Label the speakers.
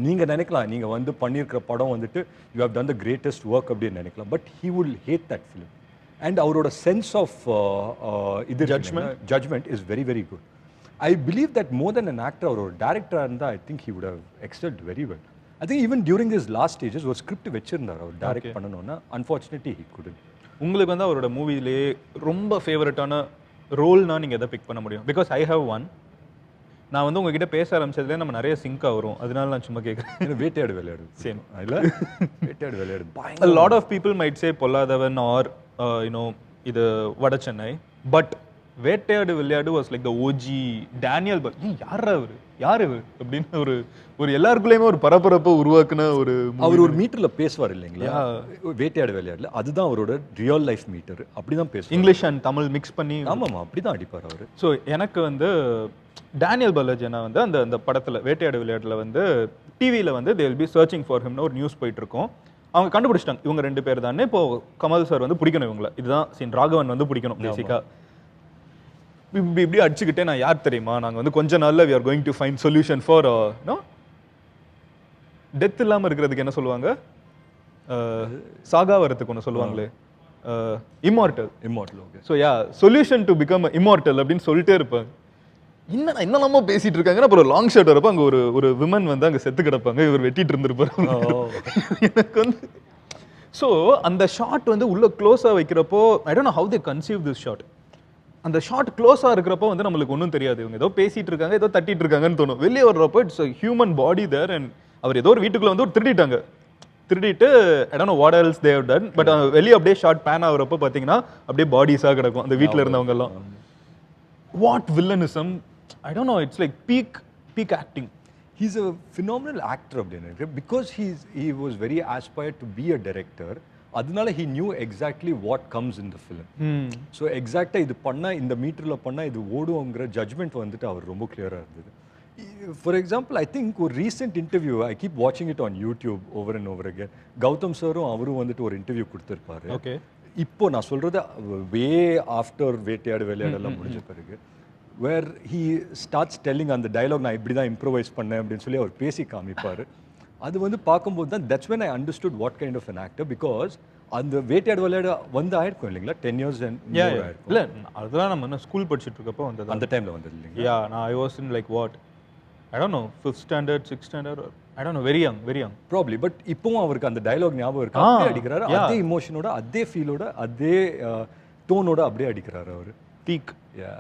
Speaker 1: நீங்க நினைக்கலாம் நீங்க வந்து பண்ணியிருக்கிற படம் வந்துட்டு you have done the greatest work அப்படின்னு நினைக்கலாம். But he will hate that film. And அவரோட சென்ஸ் ஆஃப் இது judgement is very very good. I believe that more than an actor or a director, I think he would have excelled very well. I think even during his last stages, ஒரு script வச்சிருந்தார் அவர் direct பண்ணணும்னா, unfortunately he couldn't.
Speaker 2: உங்களுக்கு வந்து அவரோட மூவிலேயே ரொம்ப ஃபேவரட்டான ரோல்னா நீங்க எதை பிக் பண்ண முடியும்? Because I have one. நான் வந்து உங்ககிட்ட பேச ஆரம்பிச்சதுலேயே நம்ம நிறைய சிங்காக வரும், அதனால நான் சும்மா கேட்குறேன்.
Speaker 1: வேட்டையாடு விளையாடு சேம் இல்லை வேட்டையாடு விளையாடு.
Speaker 2: A lot of people might say Polladhavan or இது Vada Chennai, but Vettaiyaadu Vilaiyaadu was like the OG Daniel. யார் இவர் அப்படின்னு ஒரு எல்லாருக்குள்ளேயுமே ஒரு பரபரப்பை உருவாக்குன ஒரு
Speaker 1: அவர் ஒரு மீட்டர்ல பேசுவார் இல்லைங்களா வேட்டையாடு விளையாடுல. அதுதான் அவரோட ரியல் லைஃப் மீட்டர். அப்படிதான் பேசுவார்,
Speaker 2: இங்கிலீஷ் அண்ட் தமிழ் மிக்ஸ் பண்ணி.
Speaker 1: ஆமாம் அப்படிதான் அடிப்பார் அவர்.
Speaker 2: ஸோ எனக்கு வந்து டேனியல் பல்லஜனா வந்து அந்த படத்தில் வேட்டையாடு விளையாடுல வந்து டிவியில் வந்து they will be searching for ஹிம்னு ஒரு நியூஸ் போயிட்டு இருக்கோம். அவங்க கண்டுபிடிச்சிட்டாங்க இவங்க 2 பேர் தானே. இப்போ கமல் சார் வந்து பிடிக்கணும் இவங்களை, இதுதான் சீன். ராகவன் வந்து பிடிக்கணும் பேசிக்கா. இப்படி அடிச்சுக்கிட்டே நான் யார் தெரியுமா, நாங்கள் வந்து கொஞ்ச நாளில் we are going to find solution for death இல்லாமல் இருக்கிறதுக்கு என்ன சொல்லுவாங்க, சாகா வரத்துக்கு ஒன்று சொல்லுவாங்களே, immortal. Okay. So yeah solution to become immortal அப்படின்னு சொல்லிட்டே இருப்பாங்க. என்னெல்லாமோ பேசிட்டு இருக்காங்க. அப்புறம் லாங் ஷாட் வரப்போ அங்கே ஒரு விமன் வந்து அங்கே செத்து கிடப்பாங்க, இவர் வெட்டிட்டு இருந்திருப்பாரு. எனக்கு வந்து ஸோ அந்த ஷாட் வந்து உள்ள க்ளோஸாக வைக்கிறப்போ I don't know how they conceive this shot. அந்த ஷார்ட் க்ளோஸாக இருக்கிறப்போ வந்து நம்மளுக்கு ஒன்றும் தெரியாது, இவங்க ஏதோ பேசிட்டு இருக்காங்க, ஏதோ தட்டிட்டு இருக்காங்கன்னு தோணும். வெளியே வர்றப்போ it's human body there. And அவர் ஏதோ ஒரு வீட்டுக்குள்ள வந்து திருடிட்டு I don't know what else they have done. But வெளியே அப்படியே ஷார்ட் பேன் ஆகிறப்போ பார்த்தீங்கன்னா அப்படியே பாடிஸாக கிடக்கும் அந்த வீட்டில் இருந்தவங்க எல்லாம். What villainism, I don't no, it's like peak acting.
Speaker 1: He's a phenomenal actor அப்படின்னு because he was very aspired to be a director. அதனால he knew exactly what comes in the film. So எக்ஸாக்டாக இது பண்ணால் இந்த மீட்டரில் பண்ணால் இது ஓடுவோங்கிற judgement வந்துட்டு அவர் ரொம்ப கிளியராக இருந்தது. ஃபார் எக்ஸாம்பிள் ஐ திங்க் ஒரு ரீசெண்ட் இன்டர்வியூ ஐ கீப் வாட்சிங் it on YouTube over and over again. Gautham சாரும் அவரும் வந்துட்டு ஒரு இன்டர்வியூ கொடுத்துருப்பாரு.
Speaker 2: ஓகே.
Speaker 1: இப்போ நான் சொல்கிறது வே ஆஃப்டர் வேட்டையாடு விளையாடெல்லாம் முடிஞ்ச பிறகு வேர் ஹீ ஸ்டார்ட்ஸ் டெல்லிங் அந்த டைலாக் நான் இப்படி தான் இம்ப்ரூவைஸ் பண்ணேன் அப்படின்னு சொல்லி அவர் பேசி காமிப்பார். அது வந்து பார்க்கும்போது தான் that's when I understood what kind of an actor. Because அந்த வேட்டையாடு விளையாட வந்து ஆயிருக்கும் இல்லைங்களா 10 years ஆயிருக்கும்.
Speaker 2: இல்லை அதெல்லாம் நம்ம என்ன ஸ்கூல் படிச்சுட்டு இருக்கப்போ வந்தது,
Speaker 1: அந்த டைமில் வந்தது இல்லைங்களா?
Speaker 2: யா நான் I was in like what I don't no 5th standard 6th standard I don't no, very young
Speaker 1: probably. But இப்போவும் அவருக்கு அந்த டைலாக் ஞாபகம் இருக்கு. அப்படியே அடிக்கிறாரு, அதே இமோஷனோட, அதே ஃபீலோட, அதே டோனோட அப்படியே அடிக்கிறாரு அவர்.
Speaker 2: பீக்.
Speaker 1: யா